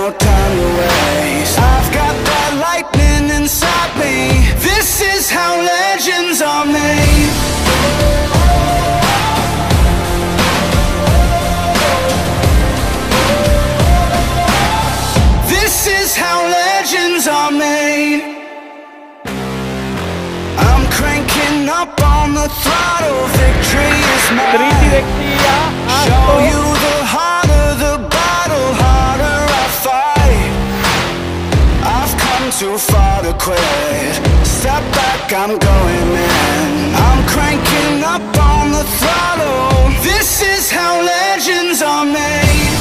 no time to waste. I've got that lightning inside me. This is how legends are made. This is how legends are made. I'm cranking up on the throttle. Victory is mine. Show you the harder the battle, harder I fight. I've come too far to quit. Step back, I'm going in. I'm cranking up on the throttle. This is how legends are made.